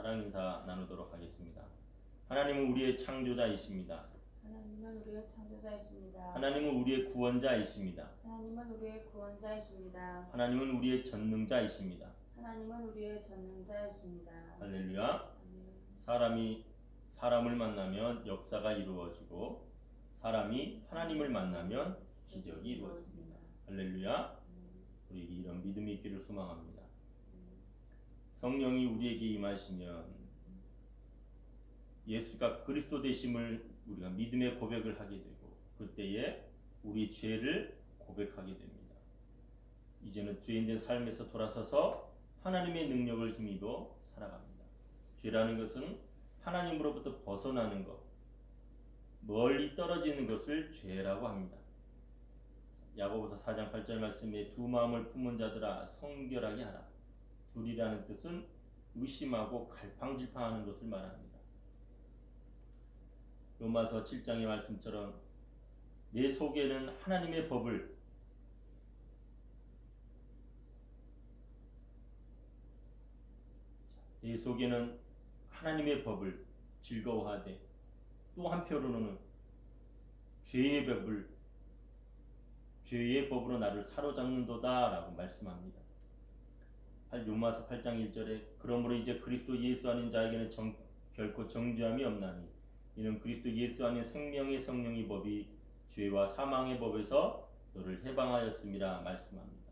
사랑 인사 나누도록 하겠습니다. 하나님은 우리의 창조자이십니다. 하나님은 우리의 창조자이십니다. 하나님은 우리의 구원자이십니다. 하나님은 우리의 구원자이십니다. 하나님은 우리의 전능자이십니다. 하나님은 우리의 전능자이십니다. 할렐루야. 사람이 사람을 만나면 역사가 이루어지고 사람이 하나님을 만나면 기적이 이루어집니다. 할렐루야. 우리에게 이런 믿음이 있기를 소망합니다. 성령이 우리에게 임하시면 예수가 그리스도 되심을 우리가 믿음의 고백을 하게 되고 그때에 우리 죄를 고백하게 됩니다. 이제는 죄인된 삶에서 돌아서서 하나님의 능력을 힘입어 살아갑니다. 죄라는 것은 하나님으로부터 벗어나는 것, 멀리 떨어지는 것을 죄라고 합니다. 야고보서 4장 8절 말씀에 두 마음을 품은 자들아 성결하게 하라. 둘이라는 뜻은 의심하고 갈팡질팡하는 것을 말합니다. 로마서 7장의 말씀처럼 내 속에는 하나님의 법을 즐거워하되 또 한편으로는 죄의 법으로 나를 사로잡는도다 라고 말씀합니다. 로마서 8장 1절에 그러므로 이제 그리스도 예수 아닌 자에게는 결코 정죄함이 없나니 이는 그리스도 예수 안에 생명의 성령의 법이 죄와 사망의 법에서 너를 해방하였음이라 말씀합니다.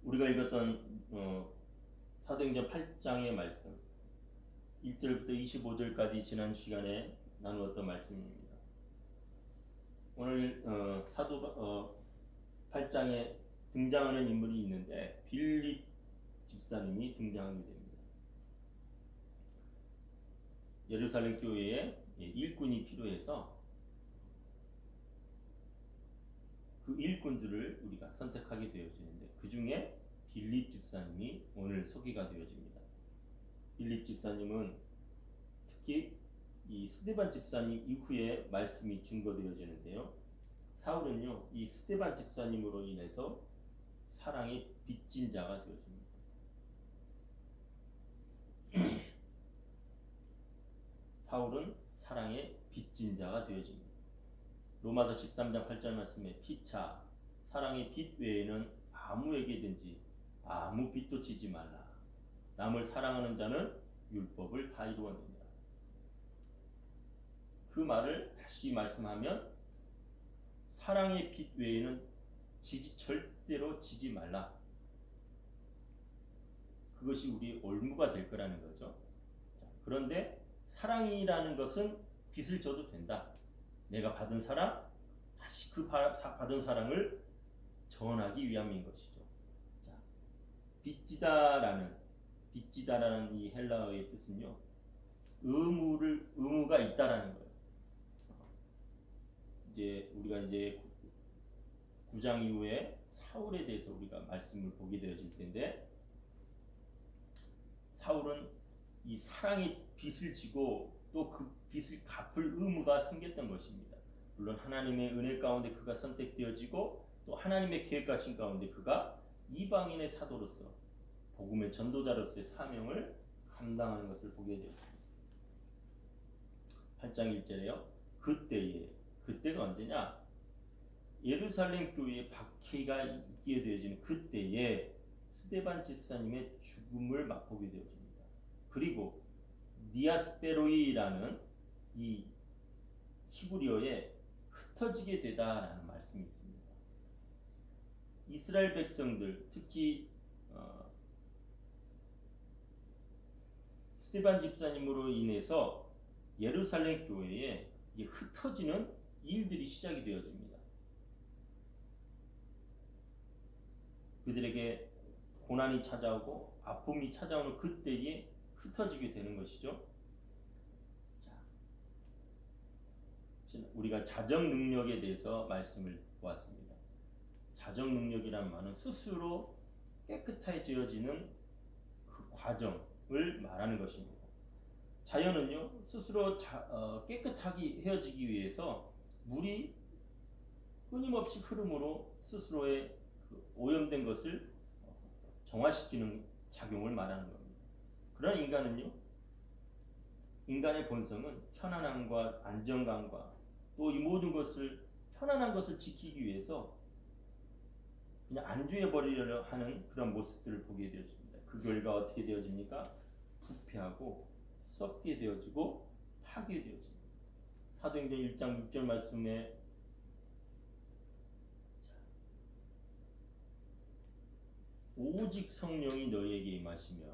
우리가 읽었던 사도행전 8장의 말씀 1절부터 25절까지 지난 시간에 나누었던 말씀입니다. 오늘 사도 8장에 등장하는 인물이 있는데 빌립 집사님이 등장하게 됩니다. 예루살렘 교회에 일꾼이 필요해서 그 일꾼들을 우리가 선택하게 되어지는데 그 중에 빌립 집사님이 오늘 소개가 되어집니다. 빌립 집사님은 특히 이 스데반 집사님 이후에 말씀이 증거되어지는데요. 사울은요 이 스데반 집사님으로 인해서 사랑의 빚진 자가 되어집니다. 사울은 사랑의 빚진 자가 되어집니다. 로마서 13장 8절 말씀에 피차 사랑의 빚 외에는 아무에게든지 아무 빚도 지지 말라. 남을 사랑하는 자는 율법을 다 이루었느니라. 그 말을 다시 말씀하면 사랑의 빚 외에는 절대로 지지 말라. 그것이 우리 올무가 될 거라는 거죠. 그런데 사랑이라는 것은 빚을 져도 된다. 내가 받은 사랑, 다시 그 받은 사랑을 전하기 위함인 것이죠. 자, 빚지다라는 이 헬라어의 뜻은요, 의무가 있다라는 거예요. 우리가 9장 이후에 사울에 대해서 우리가 말씀을 보게 되어질 텐데, 사울은 이 사랑의 빚을 지고 또 그 빚을 갚을 의무가 생겼던 것입니다. 물론 하나님의 은혜 가운데 그가 선택되어지고 또 하나님의 계획하신 가운데 그가 이방인의 사도로서 복음의 전도자로서의 사명을 감당하는 것을 보게 되었습니다. 8장 1절에요. 그때가 언제냐? 예루살렘 교회에 박해가 있게 되어지는 그때에 스데반 집사님의 죽음을 맛보게 되어집니다. 그리고 디아스페로이라는 이 히브리어에 흩어지게 되다라는 말씀이 있습니다. 이스라엘 백성들, 특히 스데반 집사님으로 인해서 예루살렘 교회에 흩어지는 일들이 시작이 되어집니다. 그들에게 고난이 찾아오고 아픔이 찾아오는 그때에 흩어지게 되는 것이죠. 자, 우리가 자정 능력에 대해서 말씀을 보았습니다. 자정 능력이란 말은 스스로 깨끗해지어지는 그 과정을 말하는 것입니다. 자연은요 스스로 깨끗하게 헤어지기 위해서 물이 끊임없이 흐름으로 스스로의 그 오염된 것을 정화시키는 작용을 말하는 겁니다. 그런 인간은요, 인간의 본성은 편안함과 안정감과 또 이 모든 것을 편안한 것을 지키기 위해서 그냥 안주해 버리려 하는 그런 모습들을 보게 되었습니다. 그 결과 어떻게 되어집니까? 부패하고 썩게 되어지고 파괴되어집니다. 사도행전 1장 6절 말씀에 오직 성령이 너희에게 임하시며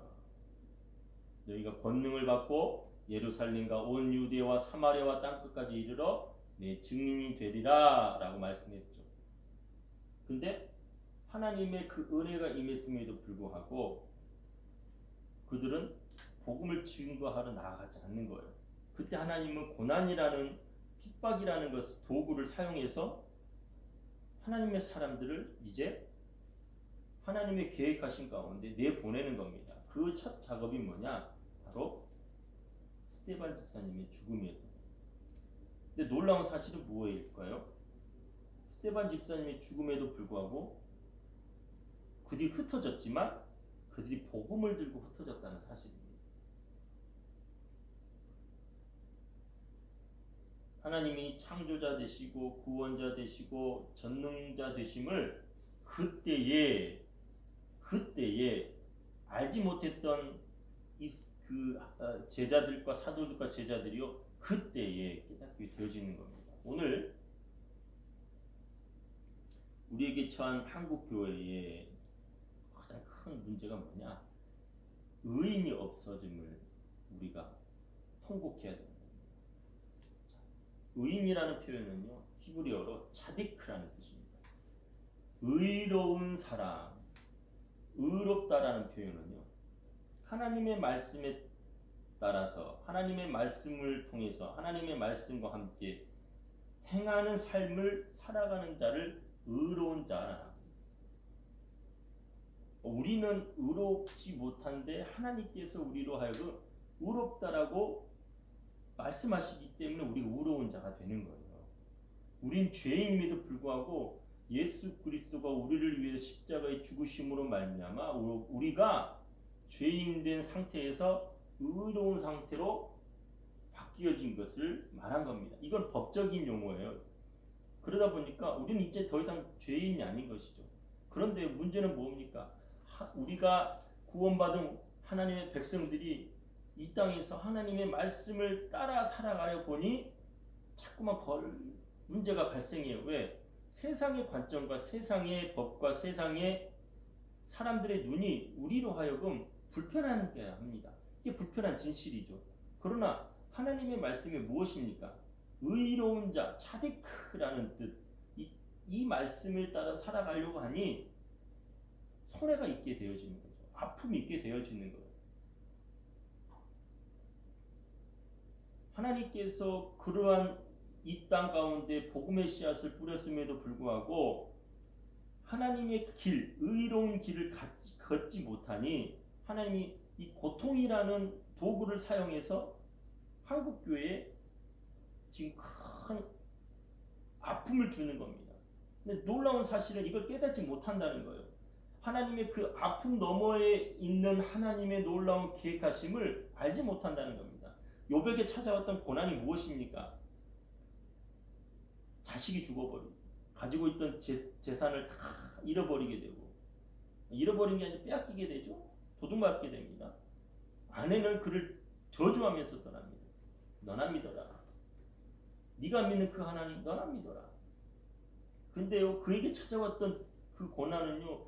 너희가 권능을 받고 예루살렘과 온 유대와 사마리아와 땅끝까지 이르러 내 증인이 되리라 라고 말씀했죠. 근데 하나님의 그 은혜가 임했음에도 불구하고 그들은 복음을 증거하러 나아가지 않는 거예요. 그때 하나님은 고난이라는 핍박이라는 것 도구를 사용해서 하나님의 사람들을 이제 하나님의 계획하신 가운데 내보내는 겁니다. 그 첫 작업이 뭐냐? 바로 스데반 집사님의 죽음이었던 겁니다. 근데 놀라운 사실은 무엇일까요? 스데반 집사님의 죽음에도 불구하고 그들이 흩어졌지만 그들이 복음을 들고 흩어졌다는 사실입니다. 하나님이 창조자 되시고 구원자 되시고 전능자 되심을 그때에 알지 못했던 제자들과 사도들과 제자들이요 그때에 깨닫게 되어지는 겁니다. 오늘 우리에게 처한 한국 교회의 가장 큰 문제가 뭐냐? 의인이 없어짐을 우리가 통곡해야 됩니다. 의인이라는 표현은요 히브리어로 차디크라는 뜻입니다. 의로운 사람, 의롭다라는 표현은요 하나님의 말씀에 따라서 하나님의 말씀을 통해서 하나님의 말씀과 함께 행하는 삶을 살아가는 자를 의로운 자라. 우리는 의롭지 못한데 하나님께서 우리로 하여금 의롭다라고 말씀하시기 때문에 우리가 의로운 자가 되는 거예요. 우린 죄인임에도 불구하고 예수 그리스도가 우리를 위해 십자가에 죽으심으로 말미암아 우리가 죄인 된 상태에서 의로운 상태로 바뀌어진 것을 말한 겁니다. 이건 법적인 용어예요. 그러다 보니까 우리는 이제 더 이상 죄인이 아닌 것이죠. 그런데 문제는 뭡니까? 우리가 구원받은 하나님의 백성들이 이 땅에서 하나님의 말씀을 따라 살아가려 보니 자꾸만 문제가 발생해요. 왜? 세상의 관점과 세상의 법과 세상의 사람들의 눈이 우리로 하여금 불편하게 합니다. 이게 불편한 진실이죠. 그러나 하나님의 말씀이 무엇입니까? 의로운 자, 차디크라는 뜻. 이 말씀을 따라 살아가려고 하니 손해가 있게 되어지는 거죠. 아픔이 있게 되어지는 거예요. 하나님께서 그러한 이 땅 가운데 복음의 씨앗을 뿌렸음에도 불구하고 하나님의 길, 의로운 길을 걷지 못하니 하나님이 이 고통이라는 도구를 사용해서 한국교회에 지금 큰 아픔을 주는 겁니다. 근데 놀라운 사실은 이걸 깨닫지 못한다는 거예요. 하나님의 그 아픔 너머에 있는 하나님의 놀라운 계획하심을 알지 못한다는 겁니다. 욥에게 찾아왔던 고난이 무엇입니까? 자식이 죽어버리고 가지고 있던 재산을 다 잃어버리게 되고 잃어버린 게 아니라 빼앗기게 되죠. 도둑맞게 됩니다. 아내는 그를 저주하면서 떠납니다. 너나 믿어라. 네가 믿는 그 하나님 너나 믿어라. 근데요 그에게 찾아왔던 그 고난은요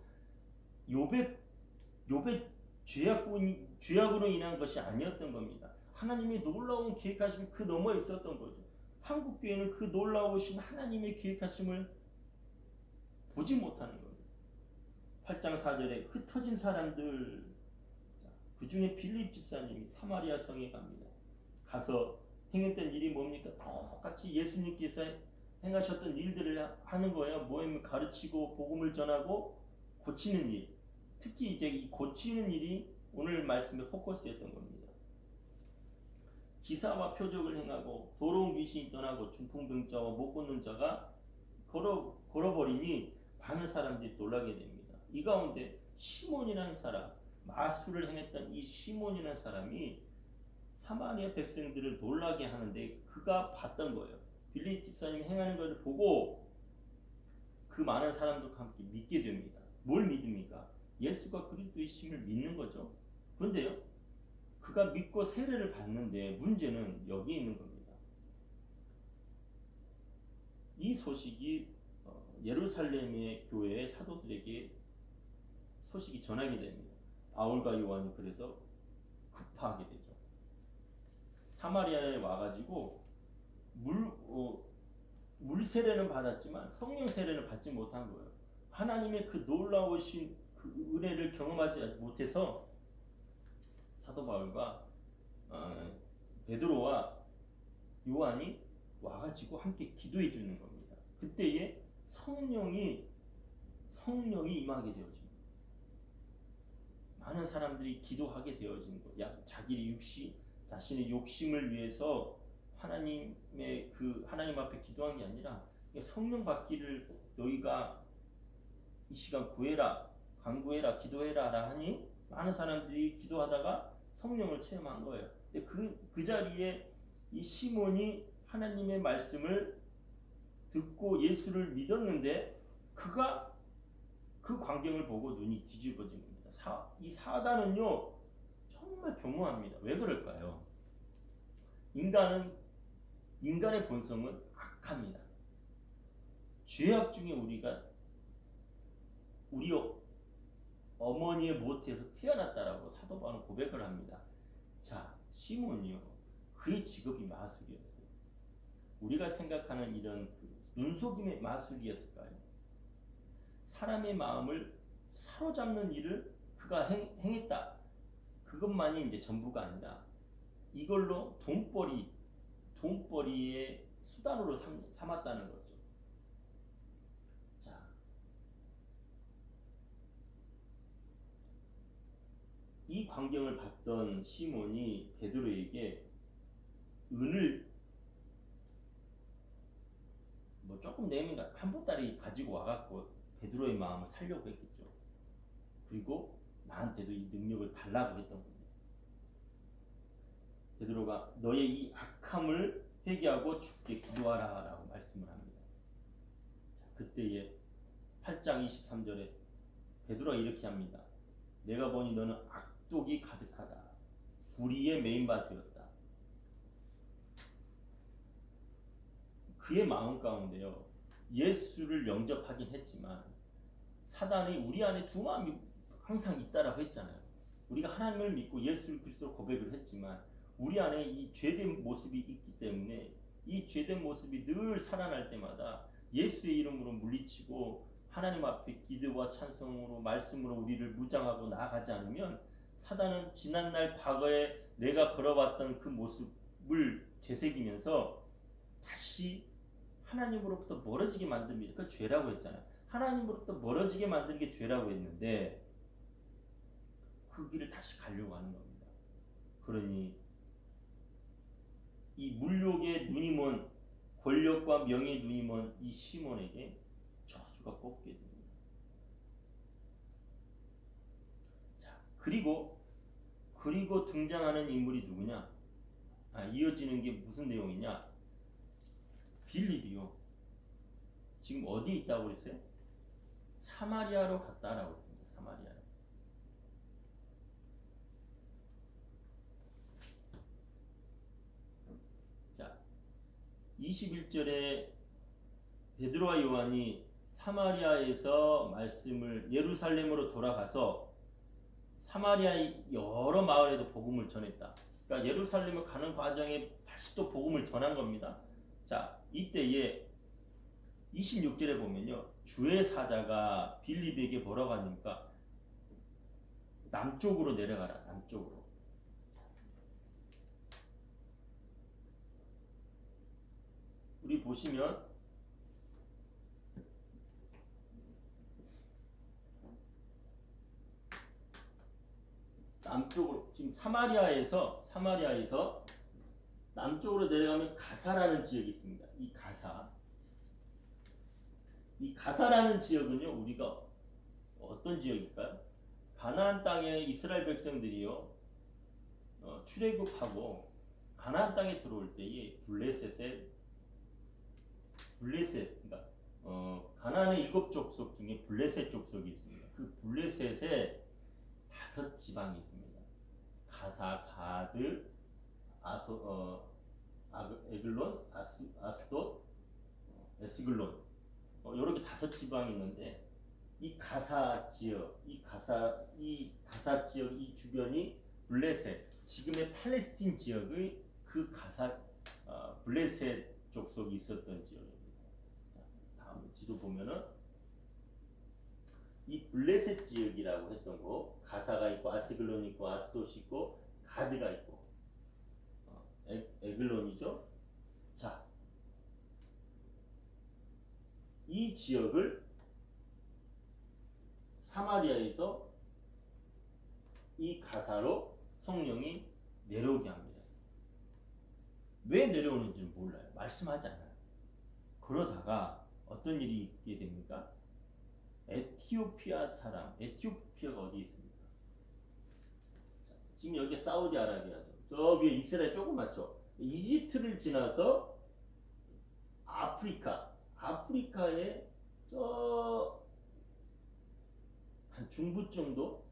욥의 죄악으로 인한 것이 아니었던 겁니다. 하나님의 놀라운 계획하심이 그 너머에 있었던 거죠. 한국교회는 그 놀라우신 하나님의 계획하심을 보지 못하는 겁니다. 8장 4절에 흩어진 사람들, 그 중에 빌립 집사님이 사마리아 성에 갑니다. 가서 행했던 일이 뭡니까? 똑같이 예수님께서 행하셨던 일들을 하는 거예요. 뭐냐면 가르치고 복음을 전하고 고치는 일. 특히 이제 이 고치는 일이 오늘 말씀의 포커스였던 겁니다. 기사와 표적을 행하고 더러운 귀신이 떠나고 중풍병자와 못 걷는 자가 걸어버리니 많은 사람들이 놀라게 됩니다. 이 가운데 시몬이라는 사람, 마술을 행했던 이 시몬이라는 사람이 사마리아 백성들을 놀라게 하는데 그가 봤던 거예요. 빌립 집사님이 행하는 것을 보고 그 많은 사람들과 함께 믿게 됩니다. 뭘 믿습니까? 예수가 그리스도의 심을 믿는 거죠. 그런데요, 그가 믿고 세례를 받는데 문제는 여기에 있는 겁니다. 이 소식이 예루살렘의 교회의 사도들에게 소식이 전하게 됩니다. 바울과 요한이 그래서 급파하게 되죠. 사마리아에 와가지고 물 세례는 받았지만 성령 세례는 받지 못한 거예요. 하나님의 그 놀라우신 그 은혜를 경험하지 못해서 사도 바울과 베드로와 요한이 와가지고 함께 기도해 주는 겁니다. 그때에 성령이 임하게 되어집니다. 많은 사람들이 기도하게 되어지는 거예요. 자신의 욕심을 위해서 하나님 앞에 기도한 게 아니라 성령 받기를 너희가 이 시간 구해라, 간구해라, 기도해라 하니 많은 사람들이 기도하다가 성령을 체험한 거예요. 근데 그 자리에 이 시몬이 하나님의 말씀을 듣고 예수를 믿었는데 그가 그 광경을 보고 눈이 뒤집어진 겁니다. 이 사단은요 정말 교묘합니다. 왜 그럴까요? 인간의 본성은 악합니다. 죄악 중에 우리 어머니의 모태에서 태어났다라고 사도 바울은 고백을 합니다. 자, 시몬이요, 그의 직업이 마술이었어요. 우리가 생각하는 이런 눈속임의 마술이었을까요? 사람의 마음을 사로잡는 일을 그가 행했다. 그것만이 이제 전부가 아니라 이걸로 돈벌이의 수단으로 삼았다는 거죠. 자, 이 광경을 봤던 시몬이 베드로에게 은을 조금 내면 한 보따리 가지고 와갖고 베드로의 마음을 살려고 했겠죠. 그리고 나한테도 이 능력을 달라고 했던 겁니다. 베드로가 너의 이 악함을 회개하고 주께 기도하라 라고 말씀을 합니다. 그때에 8장 23절에 베드로가 이렇게 합니다. 내가 보니 너는 악독이 가득하다. 불의에 매인 바 되었다. 그의 마음 가운데요, 예수를 영접하긴 했지만 사단이 우리 안에 두 마음이 항상 있다라고 했잖아요. 우리가 하나님을 믿고 예수 그리스도를 고백을 했지만 우리 안에 이 죄된 모습이 있기 때문에 이 죄된 모습이 늘 살아날 때마다 예수의 이름으로 물리치고 하나님 앞에 기도와 찬송으로 말씀으로 우리를 무장하고 나아가지 않으면 사단은 지난날 과거에 내가 걸어왔던 그 모습을 되새기면서 다시 하나님으로부터 멀어지게 만듭니다. 그 죄라고 했잖아요. 하나님으로부터 멀어지게 만드는 게 죄라고 했는데 그 길을 다시 가려고 하는 겁니다. 그러니 이 물욕의 눈이 먼 권력과 명예의 눈이 먼 이 시몬에게 저주가 뽑게 됩니다. 자, 그리고 등장하는 인물이 누구냐? 이어지는 게 무슨 내용이냐? 빌립이요. 지금 어디에 있다고 그랬어요? 사마리아로 갔다라고 했습니다. 사마리아로. 자, 21절에 베드로와 요한이 사마리아에서 말씀을 예루살렘으로 돌아가서 사마리아의 여러 마을에도 복음을 전했다. 그러니까 예루살렘을 가는 과정에 다시 또 복음을 전한 겁니다. 자, 이때에 26절에 보면요, 주의 사자가 빌립에게 뭐라고 하니까 남쪽으로 내려가라. 남쪽으로. 우리 보시면 남쪽으로, 지금 사마리아에서 남쪽으로 내려가면 가사라는 지역이 있습니다. 이 가사. 이 가사라는 지역은요, 우리가 어떤 지역일까요? 가나안 땅에 이스라엘 백성들이요, 출애굽하고 가나안 땅에 들어올 때에 그러니까 가나안의 7족속 중에 블레셋 족속이 있습니다. 그 블레셋에 5지방이 있습니다. 가사, 가드, 에글론, 아스돗, 에스글론, 이렇게 5지방이 있는데 이 가사 지역, 이 가사 지역 이 주변이 블레셋, 지금의 팔레스틴 지역의 그 가사 블레셋 족속이 있었던 지역입니다. 자, 다음 지도 보면은 이 블레셋 지역이라고 했던 거, 가사가 있고 아스글론 있고 아스돗이 있고 가드가 있고 에글론이죠. 자, 이 지역을 사마리아에서 이 가사로 성령이 내려오게 합니다. 왜 내려오는지는 몰라요. 말씀하지 않아요. 그러다가 어떤 일이 있게 됩니까? 에티오피아 사람, 에티오피아가 어디 있습니까? 자, 지금 여기 사우디아라비아죠. 저 위에 이스라엘 조그맣죠. 이집트를 지나서 아프리카에 저 한 중부 정도.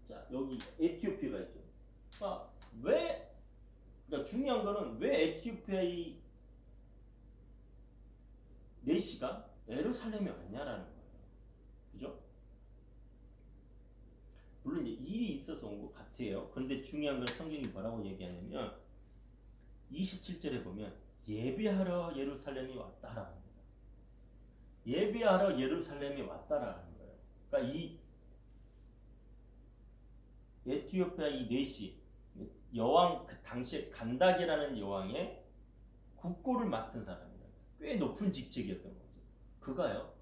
자, 여기 에티오피아가 있죠. 그러니까 중요한 거는 왜 에티오피아의 내시가 예루살렘에 왔냐라는 거예요. 그죠? 물론 이제 일이 있어서 온 것 같아요. 그런데 중요한 건 성경이 뭐라고 얘기하냐면 27절에 보면 예배하러 예루살렘이 왔다라고 합니다. 예배하러 예루살렘이 왔다라는 거예요. 그러니까 이 에티오피아 이 내시 여왕, 그 당시에 간다게라는 여왕의 국고를 맡은 사람이에요. 꽤 높은 직책이었던 거죠. 그가요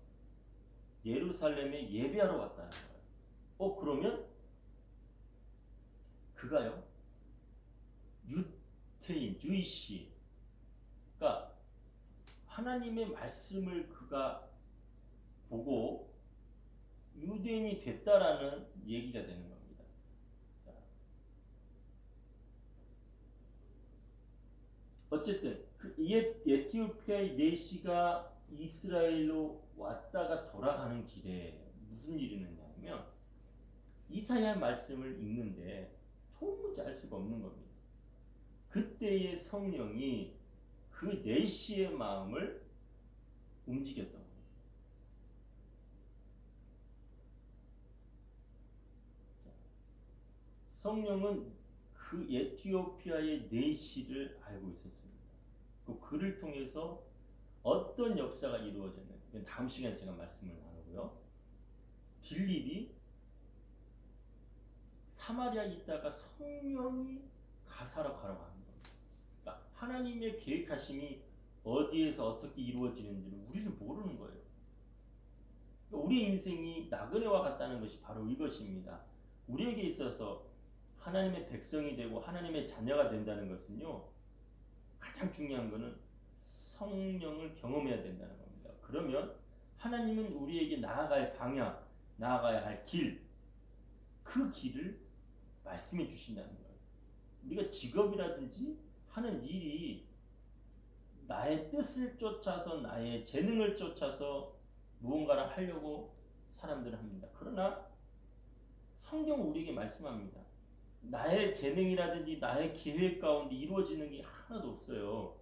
예루살렘에 예배하러 왔다는 거예요. 그러면 그가요 유태인, 주이시, 그러니까 하나님의 말씀을 그가 보고 유대인이 됐다라는 얘기가 되는 겁니다. 어쨌든 이 에티오피아의 내시가 이스라엘로 왔다가 돌아가는 길에 무슨 일이 있느냐면 이사야 말씀을 읽는데 도무지 알 수가 없는 겁니다. 그때의 성령이 그 내시의 마음을 움직였던 겁니다. 성령은 그 에티오피아의 내시를 알고 있었습니다. 그 글을 통해서 어떤 역사가 이루어졌는지 다음 시간에 제가 말씀을 나누고요. 빌립이 사마리아에 있다가 성령이 가사로 걸어가는 겁니다. 그러니까 하나님의 계획하심이 어디에서 어떻게 이루어지는지를 우리는 모르는 거예요. 그러니까 우리의 인생이 나그네와 같다는 것이 바로 이것입니다. 우리에게 있어서 하나님의 백성이 되고 하나님의 자녀가 된다는 것은요, 가장 중요한 것은 성령을 경험해야 된다는 겁니다. 그러면 하나님은 우리에게 나아갈 방향, 나아가야 할 길, 그 길을 말씀해 주신다는 거예요. 우리가 직업이라든지 하는 일이 나의 뜻을 쫓아서 나의 재능을 쫓아서 무언가를 하려고 사람들은 합니다. 그러나 성경은 우리에게 말씀합니다. 나의 재능이라든지 나의 계획 가운데 이루어지는 게 하나도 없어요.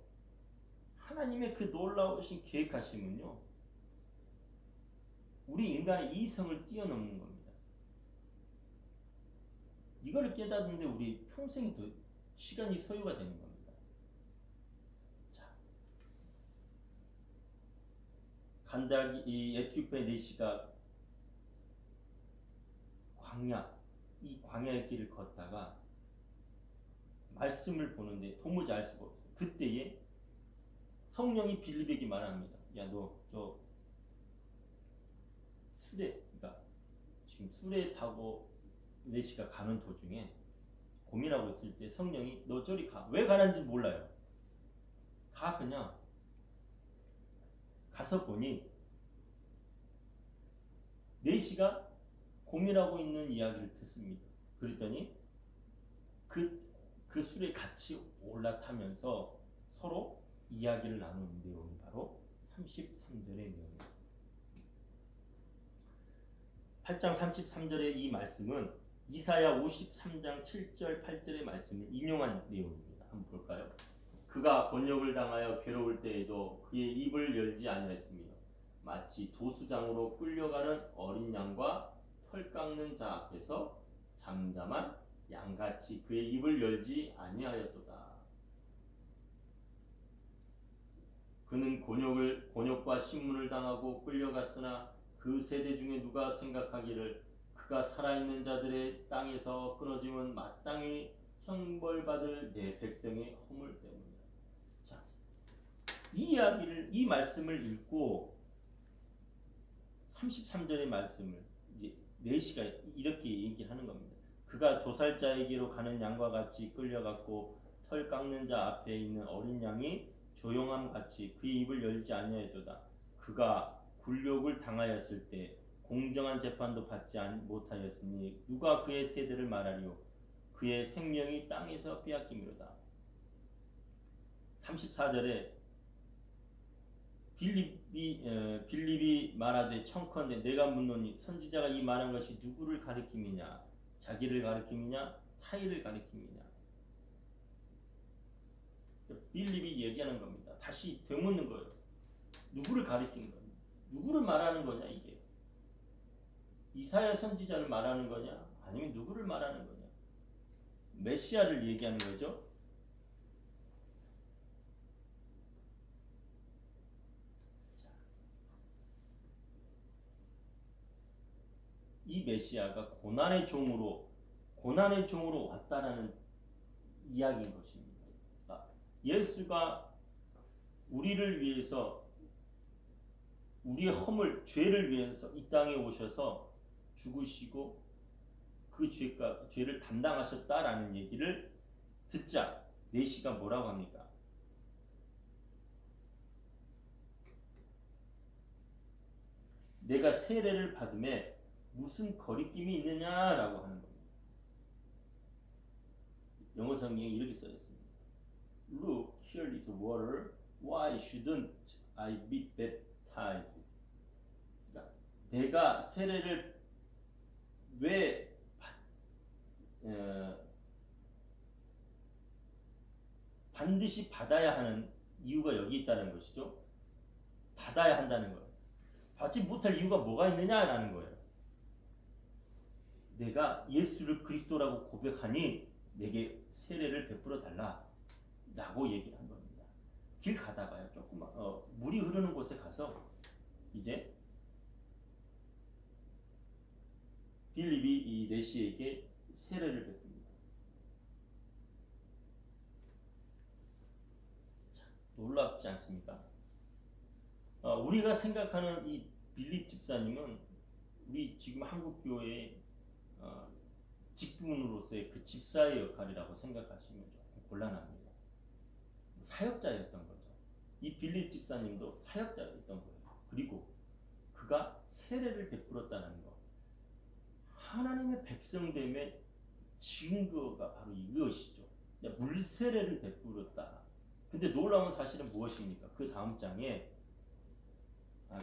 하나님의 그 놀라우신 계획하심은요, 우리 인간의 이성을 뛰어넘는 겁니다. 이걸 깨닫는데 우리 평생이 더 시간이 소요가 되는 겁니다. 자, 이 에티오피아 내시가 이 광야의 길을 걷다가 말씀을 보는데 도무지 알 수가 없어요. 그때에 성령이 빌립에게 말합니다. 야, 너 저 그러니까 지금 수레 타고 내시가 가는 도중에 고민하고 있을 때 성령이 너 저리 가. 왜 가는지 몰라요. 그냥 가서 보니 내시가 고민하고 있는 이야기를 듣습니다. 그랬더니 그 술에 같이 올라타면서 서로 이야기를 나누는 내용이 바로 33절의 내용입니다. 8장 33절의 이 말씀은 이사야 53장 7절 8절의 말씀을 인용한 내용입니다. 한번 볼까요? 그가 곤욕을 당하여 괴로울 때에도 그의 입을 열지 아니하였으며 마치 도수장으로 끌려가는 어린 양과 털 깎는 자 앞에서 잠잠한 양같이 그의 입을 열지 아니하였도다. 그는 곤욕과 신문을 당하고 끌려갔으나 그 세대 중에 누가 생각하기를 그가 살아있는 자들의 땅에서 끊어지면 마땅히 형벌받을 내 백성의 허물 때문이다. 자, 이 말씀을 읽고 33절의 말씀을 이제 내시가 이렇게 얘기하는 겁니다. 그가 도살자에게로 가는 양과 같이 끌려갔고 털 깎는 자 앞에 있는 어린 양이 조용함 같이 그의 입을 열지 아니하였도다. 그가 굴욕을 당하였을 때 공정한 재판도 받지 못하였으니 누가 그의 세대를 말하리요. 그의 생명이 땅에서 빼앗김이로다. 34절에 빌립이 말하되 청컨대 내가 묻노니 선지자가 이 말한 것이 누구를 가리킴이냐, 자기를 가리킴이냐, 타인을 가리킴이냐. 빌립이 얘기하는 겁니다. 다시 되묻는 거예요. 누구를 가리킨 거냐, 누구를 말하는 거냐. 이게 이사야 선지자를 말하는 거냐, 아니면 누구를 말하는 거냐. 메시아를 얘기하는 거죠. 이 메시아가 고난의 종으로 왔다라는 이야기인 것입니다. 예수가 우리를 위해서, 우리의 허물, 죄를 위해서 이 땅에 오셔서 죽으시고 그 죄를 담당하셨다라는 얘기를 듣자 내시가 뭐라고 합니까? 내가 세례를 받음에 무슨 거리낌이 있느냐라고 하는 겁니다. 영어 성경에 이렇게 써 있습니다. Look, here is water. Why shouldn't I be baptized? 그러니까 내가 세례를 왜 반드시 받아야 하는 이유가 여기 있다는 것이죠. 받아야 한다는 거예요. 받지 못할 이유가 뭐가 있느냐라는 거예요. 내가 예수를 그리스도라고 고백하니 내게 세례를 베풀어 달라 라고 얘기를 한 겁니다. 길 가다가요, 조금만 물이 흐르는 곳에 가서 이제 빌립이 이 내시에게 세례를 베풉니다. 자, 놀랍지 않습니까? 우리가 생각하는 이 빌립 집사님은 우리 지금 한국 교회의 직분으로서의 그 집사의 역할이라고 생각하시면 조금 곤란합니다. 사역자였던 거죠. 이 빌립 집사님도 사역자였던 거예요. 그리고 그가 세례를 베풀었다는 것, 하나님의 백성됨의 증거가 바로 이것이죠. 물세례를 베풀었다. 근데 놀라운 사실은 무엇입니까? 그 다음 장에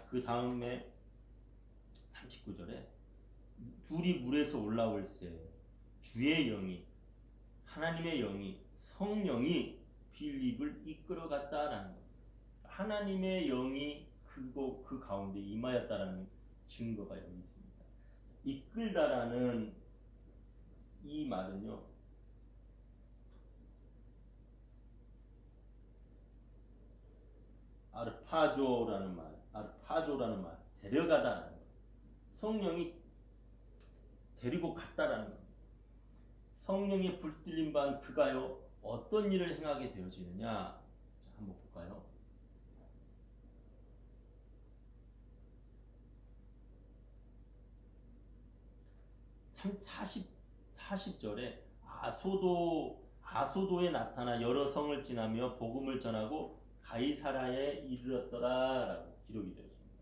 그 다음에 39절에 둘이 물에서 올라올세 주의 영이, 하나님의 영이, 성령이 빌립을 이끌어갔다라는 것. 하나님의 영이 그 가운데 임하였다라는 증거가 여기 있습니다. 이끌다라는 이 말은요, 아르파조라는 말, 데려가다라는 것. 성령이 데리고 갔다라는 겁니다. 성령의 불들림 반 그가요 어떤 일을 행하게 되어지느냐. 자, 한번 볼까요? 40절에 아소도에 나타나 여러 성을 지나며 복음을 전하고 가이사라에 이르렀더라라고 기록이 되어 있습니다.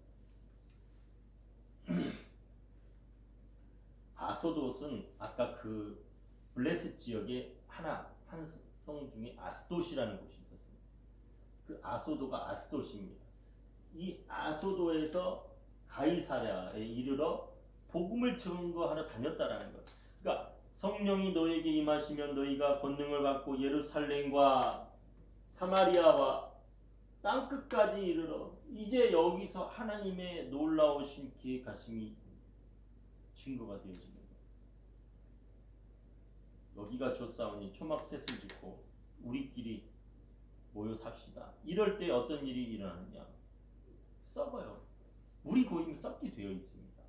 아소돗은 아까 그 블레셋 지역에 한 성 중에 아스돗이라는 곳이 있었습니다. 그 아소도가 아스돗입니다. 이 아소도에서 가이사랴에 이르러 복음을 증거하러 다녔다라는 것. 그러니까 성령이 너에게 임하시면 너희가 권능을 받고 예루살렘과 사마리아와 땅 끝까지 이르러 이제 여기서 하나님의 놀라우신 기획하심이 증거가 되어지는 거예요. 여기가 좋사오니 초막셋을 짓고 우리끼리 모여 삽시다. 이럴 때 어떤 일이 일어나느냐? 썩어요. 물이 고이면 썩게 되어 있습니다.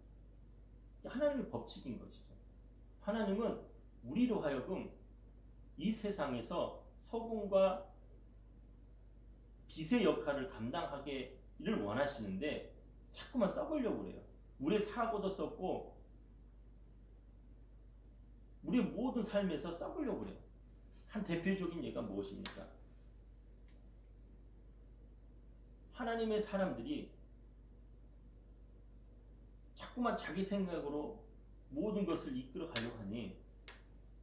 하나님의 법칙인 것이죠. 하나님은 우리로 하여금 이 세상에서 소금과 빛의 역할을 감당하기를 원하시는데 자꾸만 썩으려고 그래요. 우리의 사고도 썩고 우리의 모든 삶에서 썩으려고 그래요. 한 대표적인 예가 무엇입니까? 하나님의 사람들이 자꾸만 자기 생각으로 모든 것을 이끌어 가려고 하니,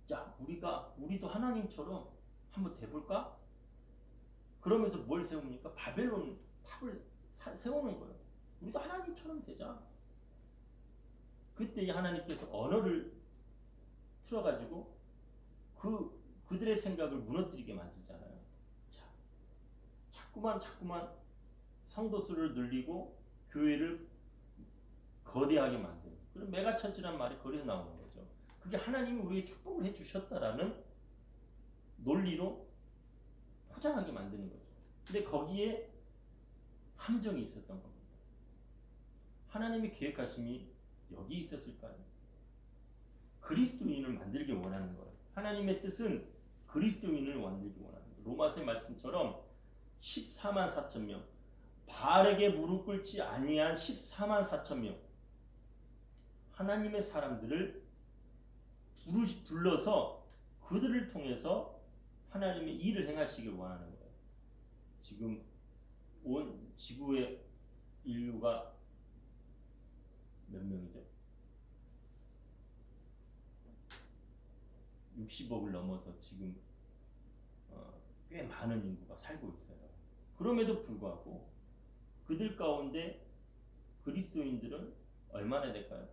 자, 우리도 하나님처럼 한번 돼볼까? 그러면서 뭘 세웁니까? 바벨론 탑을 세우는 거예요. 우리도 하나님처럼 되자. 그때 하나님께서 언어를 틀어가지고 그들의 생각을 무너뜨리게 만들잖아요. 자, 자꾸만 성도 수를 늘리고 교회를 거대하게 만드는, 그런 메가처치란 말이 거기서 나오는 거죠. 그게 하나님이 우리에게 축복을 해주셨다라는 논리로 포장하게 만드는 거죠. 근데 거기에 함정이 있었던 겁니다. 하나님의 계획하심이 여기 있었을까요? 그리스도인을 만들기 원하는 거예요. 하나님의 뜻은 그리스도인을 만들기 원하는 거예요. 로마서의 말씀처럼 14만 4천 명, 바알에게 무릎 꿇지 아니한 14만 4천 명, 하나님의 사람들을 불러서 그들을 통해서 하나님의 일을 행하시길 원하는 거예요. 지금 온 지구의 인류가 몇 명이죠? 60억을 넘어서 지금 꽤 많은 인구가 살고 있어요. 그럼에도 불구하고 그들 가운데 그리스도인들은 얼마나 될까요?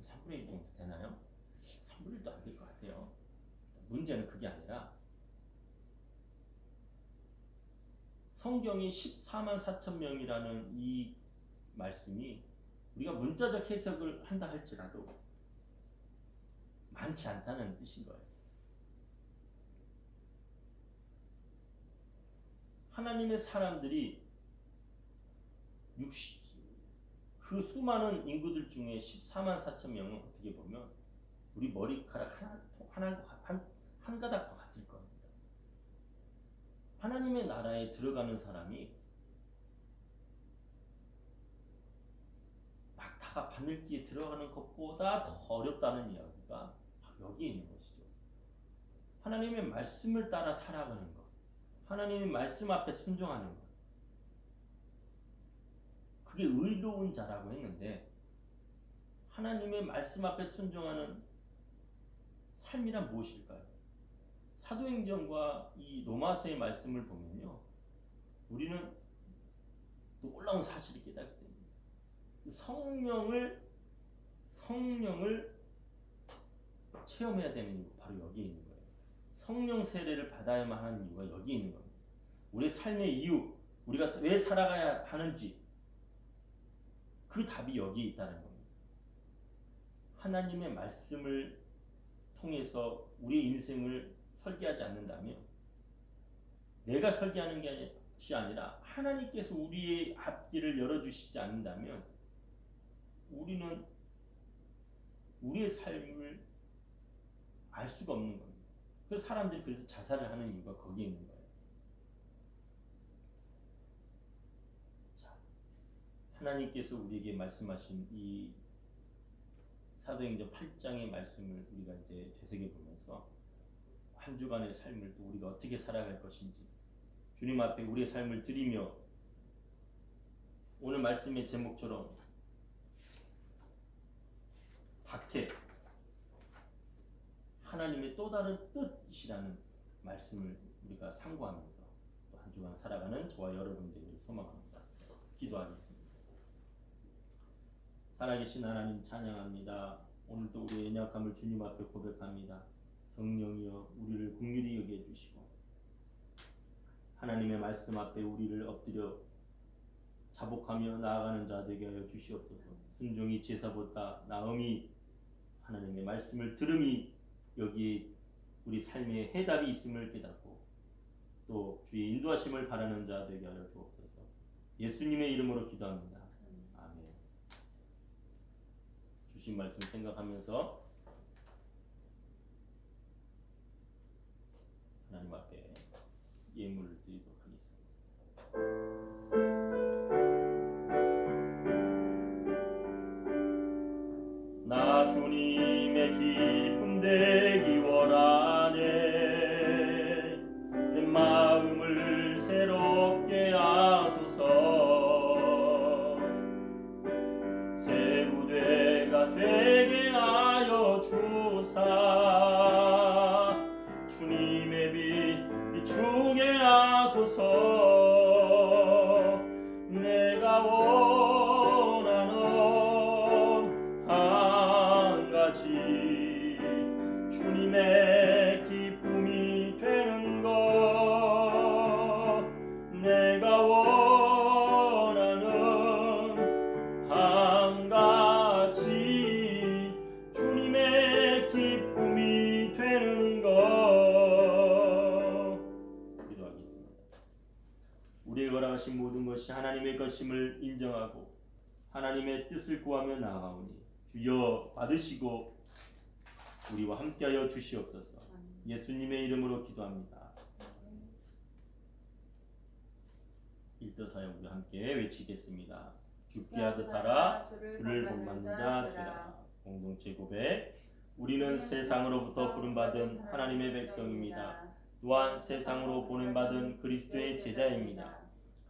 3분의 1 정도 되나요? 3분의 1도 안 될 것 같아요. 문제는 그게 아니라 성경이 14만 4천 명이라는 이 말씀이 우리가 문자적 해석을 한다 할지라도 많지 않다는 뜻인 거예요. 하나님의 사람들이 그 수많은 인구들 중에 14만 4천 명은 어떻게 보면 우리 머리카락 한 가닥과 같을 겁니다. 하나님의 나라에 들어가는 사람이 막다가 바늘기에 들어가는 것보다 더 어렵다는 이야기가 여기에 있는 것이죠. 하나님의 말씀을 따라 살아가는 것, 하나님의 말씀 앞에 순종하는 것, 그게 의로운 자라고 했는데, 하나님의 말씀 앞에 순종하는 삶이란 무엇일까요? 사도행전과 이 로마서의 말씀을 보면요, 우리는 놀라운 사실을 깨닫게 됩니다. 성령을 체험해야 되는 이유, 바로 여기에 있는 거예요. 성령 세례를 받아야만 하는 이유가 여기에 있는 겁니다. 우리의 삶의 이유, 우리가 왜 살아가야 하는지, 그 답이 여기에 있다는 겁니다. 하나님의 말씀을 통해서 우리의 인생을 설계하지 않는다면, 내가 설계하는 것이 아니라 하나님께서 우리의 앞길을 열어주시지 않는다면 우리는 우리의 삶을 알 수가 없는 겁니다. 그래서 사람들이 그래서 자살을 하는 이유가 거기에 있는 거예요. 자, 하나님께서 우리에게 말씀하신 이 사도행전 8장의 말씀을 우리가 이제 되새겨보면서 한 주간의 삶을 또 우리가 어떻게 살아갈 것인지 주님 앞에 우리의 삶을 드리며, 오늘 말씀의 제목처럼 박해, 하나님의 또 다른 뜻이라는 말씀을 우리가 상고하면서 또 한 주간 살아가는 저와 여러분 되기를 소망합니다. 기도하겠습니다. 살아계신 하나님 찬양합니다. 오늘도 우리의 연약함을 주님 앞에 고백합니다. 성령이여 우리를 긍휼히 여겨 주시고 하나님의 말씀 앞에 우리를 엎드려 자복하며 나아가는 자 되게 하여 주시옵소서. 순종이 제사보다 나음이 하나님의 말씀을 들음이 여기 우리 삶의 해답이 있음을 깨닫고 또 주의 인도하심을 바라는 자 되게 하여 주옵소서. 예수님의 이름으로 기도합니다. 아멘. 주신 말씀 생각하면서 하나님 앞에 예물을 드리도록 하겠습니다. 나 주님의 기쁨 되기 원하네. 내 마음을 새롭게 하소서. 새 부대가 되게 하여 주사 주님의 빛 비추게 하소서. 내가 원하는 한 가지 주님의 기쁨이 되는 것. 내가 원하는 한 가지 주님의 기쁨이 되는 것. 기도하겠습니다. 우리의 허락하신 모든 것이 하나님의 것임을 인정하고 하나님의 뜻을 구하며 나아가오니 주여 받으시고 우리와 함께하여 주시옵소서. 예수님의 이름으로 기도합니다. 일터사역 우리 함께 외치겠습니다. 죽게 하듯 하라 주를 본받는 자 되라. 공동체 고백. 우리는 세상으로부터 부름받은 하나님의 백성입니다. 또한 세상으로 보냄받은 그리스도의 제자입니다.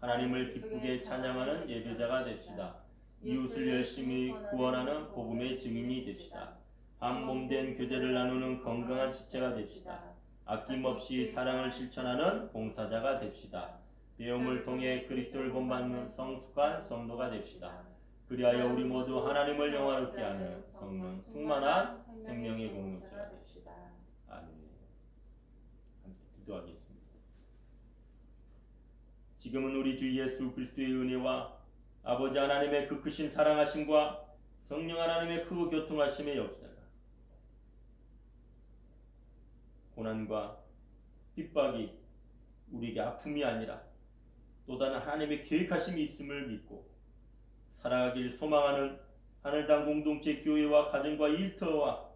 하나님을 기쁘게 찬양하는 예배자가 됩시다. 이웃을 열심히 구원하는 복음의 증인이 됩시다. 한 몸된 교제를 나누는 건강한 지체가 됩시다. 아낌없이 사랑을 실천하는 봉사자가 됩시다. 배움을 통해 그리스도를 본받는 성숙한 성도가 됩시다. 그리하여 우리 모두 하나님을 영화롭게 하는 성령 충만한 생명의 공동체가 됩시다. 아멘. 함께 기도하겠습니다. 지금은 우리 주 예수 그리스도의 은혜와 아버지 하나님의 그 크신 사랑하심과 성령 하나님의 크고 교통하심의 역사가 고난과 핍박이 우리에게 아픔이 아니라 또 다른 하나님의 계획하심이 있음을 믿고 살아가길 소망하는 하늘당 공동체 교회와 가정과 일터와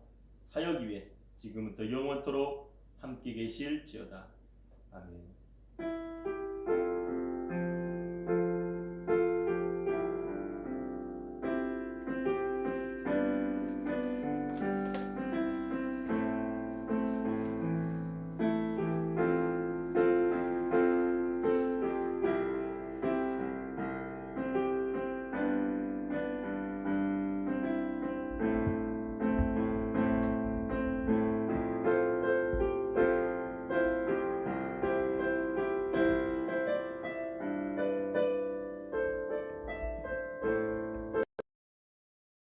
사역 위에 지금부터 영원토록 함께 계실지어다. 아멘.